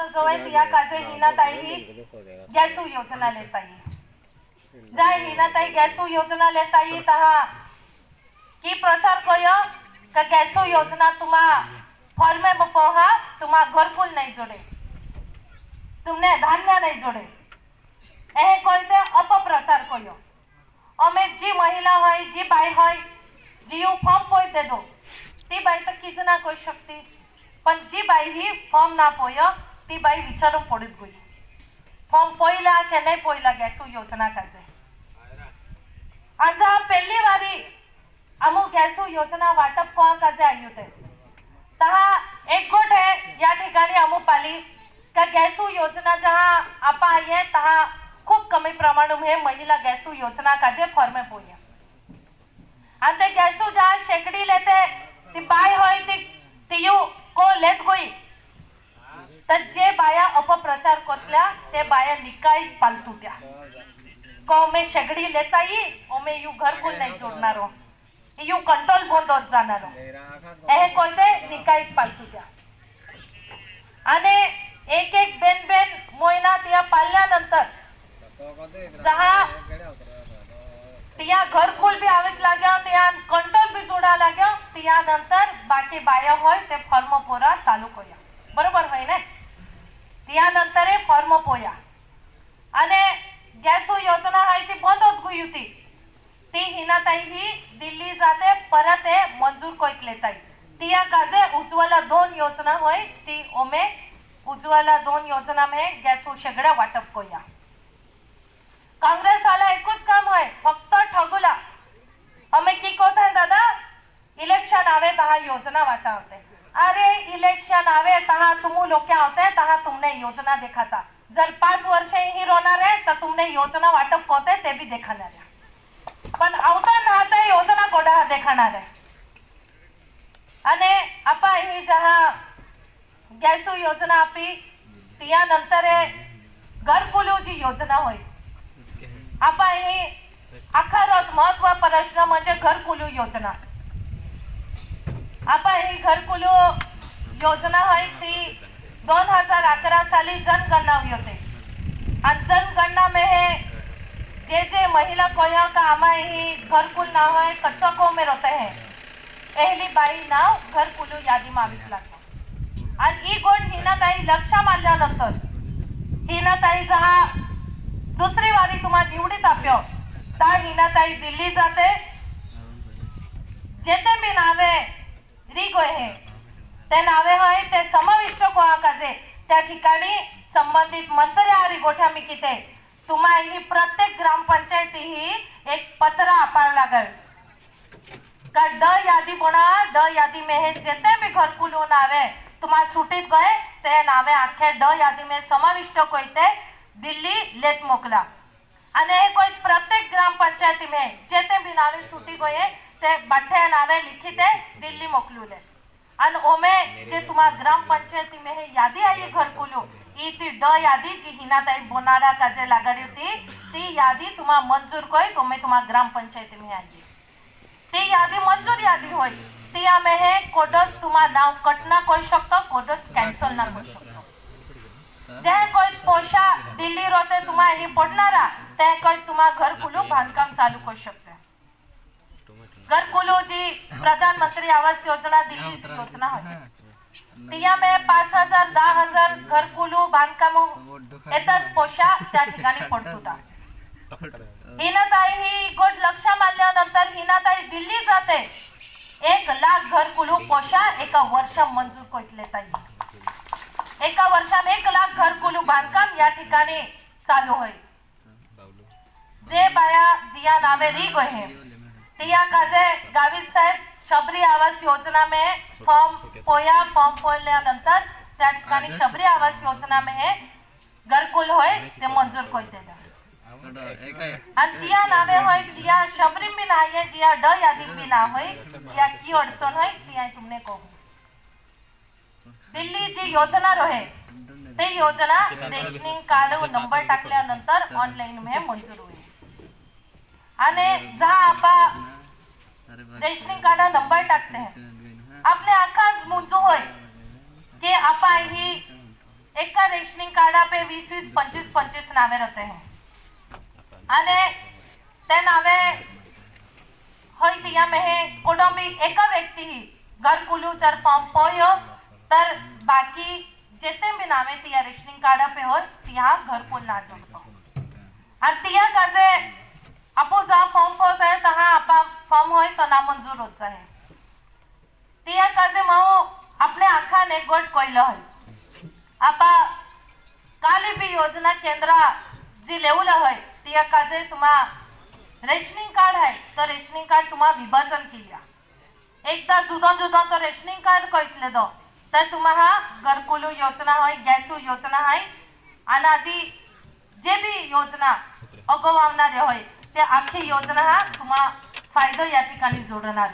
जो है तिया काजे हिनाताई ही गैसू योजना लेता ही जाय हिनाताई गैसू योजना लेता ही तहा की प्रचार कयो का गैसू योजना तुमा फॉर्मे बपोहा तुमा घरकुल नहीं जोड़े तुमने धान्य नहीं जोड़े एहे कहते अपप्रचार कयो अमे जी महिला होय जी बाई होय जी यू फॉर्म पोय दे दो ती बाई तर किज ना कोई शकती पण जी बाई ही फॉर्म ना पोय ती बाई विचारून पडत गई फॉर्म पोयला के नहीं पोयला गैसू योजना काजे आज पहली बारी अमु गैसू योजना वाटप कोआ काजे आयो थे तहा एक गोट है या ठिकाणी अमु पाली का गैसू योजना जहाँ आपा आई है तहा खूब कमी प्रमाण में महिला गैसू योजना काजे फॉर्मे पोया अंते गैसू जहाँ शेकड़ी लेते ती बाय होय ती यू को लेत होई तर जे बाया अपप्रचार कोतल्या ते बाया निकाय पालतू त्या को में शेगड़ी लेता ही ओमे यू घर को नहीं जोड़नारो यू कंट्रोल बंद होत जाणारो एहे कोयते निकाय पालतू त्या आणि एक एक बेन बेन मोयना त्या पाल्यानंतर जहाँ तिया घरकुल भी आवेच लाग्यो तिया कंट्रोल भी जोड़ा लाग्यो तिया नंतर बाकी बाया होय ते फॉर्म पोरा चालू कया बरोबर होय ने तिया नंतर फॉर्म पोया आणि गॅसो योजना हाय ती बंद होत गई होती ती हिनाताई ही दिल्ली जाते परत मंजूर कोईत लेताई तिया काजे उज्ज्वला 2 योजना होय ती ओमे उज्ज्वला 2 योजना में गॅसो शेगड़ा वाटप कोया कांग्रेस वाला एकच काम है फक्त ठगुला हमें की कोट है दादा इलेक्शन आवे तहा योजना वाटा होते अरे इलेक्शन आवे तहा तुम लोग क्या होते हैं तहा तुमने योजना देखा था जर 5 वर्ष ही रोणार है तो तुमने योजना वाटप कोते ते भी देखाणार है पण आवता नाते योजना कोडा देखाणार है अने आपा ही जहाँ गैसू योजना आपी तिया नंतर घरकुलू जी योजना होई आपा ही आखा रोज महत्व प्रश्न म्हणजे घरकुलू योजना आपा ही घरकुलू योजना है ती 2011 साली जनगणना हुई होते आणि जनगणना में है जे महिला कोया का आमा ही घरकुल ना हो कच्चा को में रहते हैं एहली बाई नाव घरकुलू यादी में आवीच लागतो आणि ई गोट हिनाताई लक्ष मानल्यानंतर हिनाताई जहाँ दुसरी वारी तुम्हा निवडीत आप्यो ता हिनाताई दिल्ली जाते जेते भी नावे रिगोय है ते नावे होय ते समाविष्ट कोआ काजे त्या ठिकाणी संबंधित मंत्री आरी गोठा मी किते तुम्हा ही प्रत्येक ग्रामपंचायती ही एक पत्र आपार लागल का ड यादी बना ड यादी में है जेते भी घरकुल नावे तुम्हा सुटीत गए ते नावे आखे ड यादी में समाविष्ट कोईते दिल्ली लेत मोकला અને કોઈ પ્રત્યેક ગ્રામ પંચાયતી में जेते भी नावे छूटी गए ते बाठे नावे लिखिते दिल्ली मोकलू ले अन ओमे जे तुम्हा ग्राम पंचायती में है यादी आई घरकुलू ई ती ड यादी जी हिनाताई बोनारा काजे लागाडी होती ती यादी तुम्हा मंजूर कोई तोमे तुम्हा ग्राम पंचायती में आई ती यादी मंजूर यादी होई तिया में है कोडस तुम्हा नाव कटना कोई शकतो कोडस कैंसल ना कोई शकतो जे कोई पोषा दिल्ली रोते तुम्हा ही पडणारा ते कोई तुम्हा घरकुलू बांधकाम चालू कर शकते घरकुलू जी प्रधानमंत्री आवास योजना दिल्ली की योजना है तिया में 5,000 10,000 घरकुलू बांधकाम येतात पोषा त्या ठिकाणी पडतोता हिनाताई ही गोट लक्ष मानल्यानंतर हिनाताई दिल्ली जाते 1 लाख घरकुलू पोषा एका वर्ष मंजूर कोईत लेताई एका वर्षात 1 लाख घरकुलू बांधकाम या ठिकाणी चालू होय जे बाया जिया नावे री गए हैं तिया काजे गावित साहेब शबरी आवास योजना में फॉर्म पोल्यानंतर त्या ठिकाणी शबरी आवास योजना में है घरकुल होय ते मंजूर कोई देला आणि जिया नावे होय जिया शबरी में ना है जिया ड यादी में ना होय या की अडचण होय तिया तुमने कहू दिल्ली जी योजना रहे ते योजना रेशनिंग कार्ड नंबर टाकल्यानंतर ऑनलाइन में मंजूर हुई आणि जहाँ आपा रेशनिंग कार्ड नंबर टाकते हैं आपले आकाश मुद्दो होय की आपा ही एका रेशनिंग कार्डा पे 20-20, 25-25 नावे रहते हैं आणि ते नावे होय तिया में है कुटुंबी एका व्यक्ती ही घर कुलू जर फॉर्म पोयो तर बाकी जितने भी नावे तिया रेशनिंग कार्डा पे हो तिया घर कुल ना जोड़तो और तिया काजे अपो जा फॉर्म पोत है तहा आपा फॉर्म होय तो ना मंजूर होत है तिया काजे माओ अपने आखा ने गोट कोइलो है आपा काली भी योजना केंद्र जी लेवला होय तिया काजे तुम्हा रेशनिंग कार्ड है तो रेशनिंग कार्ड तुम्हा विभाजन किया एकदा जुदा जुदा तो रेशनिंग कार्ड कोइतले दो तर तुम्हा घरकुल योजना होय गॅसू योजना है आणि आधी जे भी योजना अगोवणारे होय ते आखी योजना हा तुम्हा फायदो या ठिकाणी जोडणार